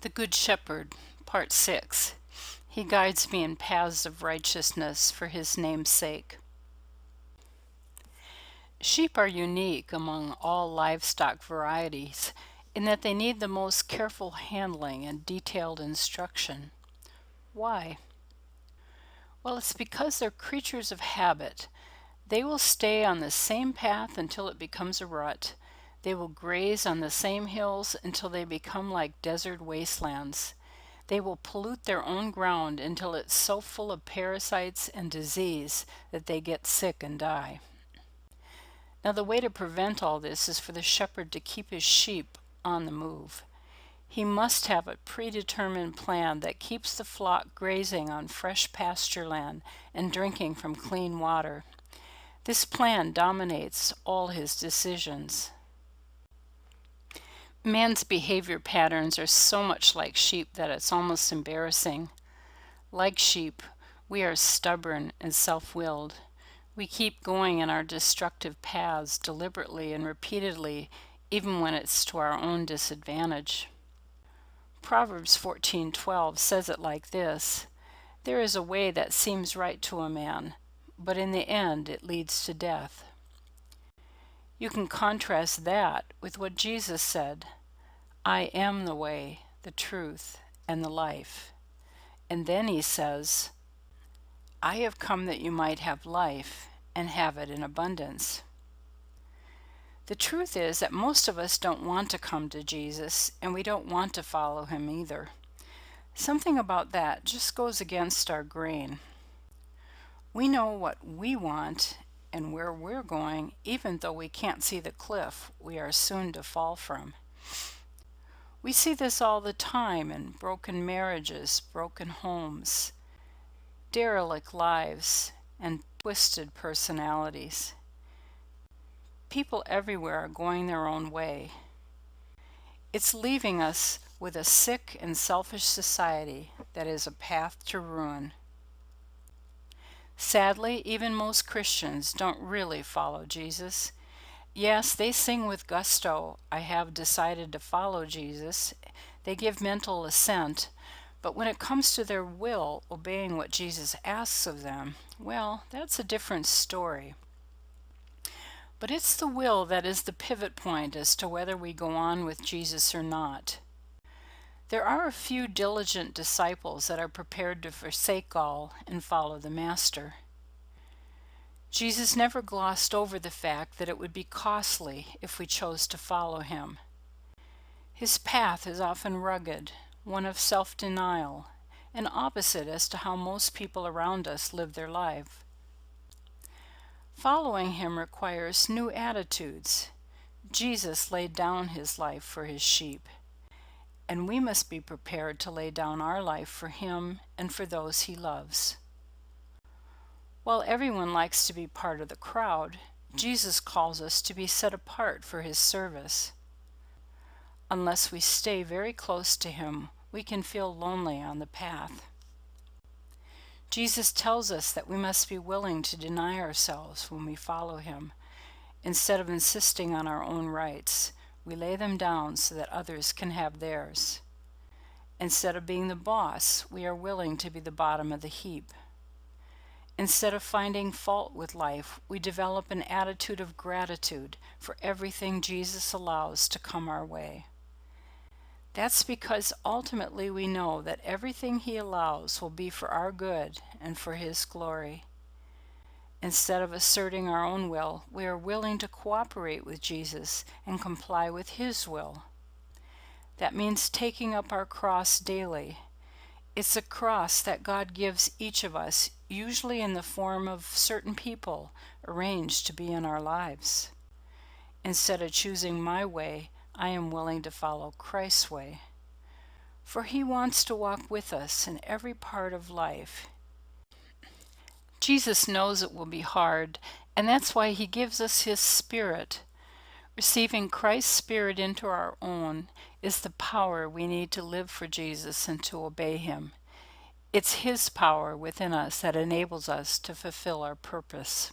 The Good Shepherd, Part 6. He guides me in paths of righteousness for his name's sake. Sheep are unique among all livestock varieties in that they need the most careful handling and detailed instruction. Why? Well, it's because they're creatures of habit. They will stay on the same path until it becomes a rut. They will graze on the same hills until they become like desert wastelands. They will pollute their own ground until it's so full of parasites and disease that they get sick and die. Now, the way to prevent all this is for the shepherd to keep his sheep on the move. He must have a predetermined plan that keeps the flock grazing on fresh pasture land and drinking from clean water. This plan dominates all his decisions. Man's behavior patterns are so much like sheep that it's almost embarrassing. Like sheep, we are stubborn and self-willed. We keep going in our destructive paths deliberately and repeatedly, even when it's to our own disadvantage. Proverbs 14:12 says it like this: "There is a way that seems right to a man, but in the end it leads to death." You can contrast that with what Jesus said, "I am the way, the truth, and the life." And then he says, "I have come that you might have life and have it in abundance." The truth is that most of us don't want to come to Jesus, and we don't want to follow him either. Something about that just goes against our grain. We know what we want and where we're going, even though we can't see the cliff we are soon to fall from. We see this all the time in broken marriages, broken homes, derelict lives, and twisted personalities. People everywhere are going their own way. It's leaving us with a sick and selfish society that is a path to ruin. Sadly, even most Christians don't really follow Jesus. Yes, they sing with gusto, "I have decided to follow Jesus." They give mental assent, but when it comes to their will obeying what Jesus asks of them, well, that's a different story. But it's the will that is the pivot point as to whether we go on with Jesus or not. There are a few diligent disciples that are prepared to forsake all and follow the Master. Jesus never glossed over the fact that it would be costly if we chose to follow him. His path is often rugged, one of self-denial, and opposite as to how most people around us live their life. Following him requires new attitudes. Jesus laid down his life for his sheep, and we must be prepared to lay down our life for him and for those he loves. While everyone likes to be part of the crowd, Jesus calls us to be set apart for his service. Unless we stay very close to him, we can feel lonely on the path. Jesus tells us that we must be willing to deny ourselves when we follow him. Instead of insisting on our own rights, we lay them down so that others can have theirs. Instead of being the boss, we are willing to be the bottom of the heap. Instead of finding fault with life, we develop an attitude of gratitude for everything Jesus allows to come our way. That's because ultimately we know that everything he allows will be for our good and for his glory. Instead of asserting our own will, we are willing to cooperate with Jesus and comply with his will. That means taking up our cross daily. It's a cross that God gives each of us, usually in the form of certain people arranged to be in our lives. Instead of choosing my way, I am willing to follow Christ's way. For he wants to walk with us in every part of life. Jesus knows it will be hard, and that's why he gives us his Spirit. Receiving Christ's Spirit into our own is the power we need to live for Jesus and to obey him. It's his power within us that enables us to fulfill our purpose.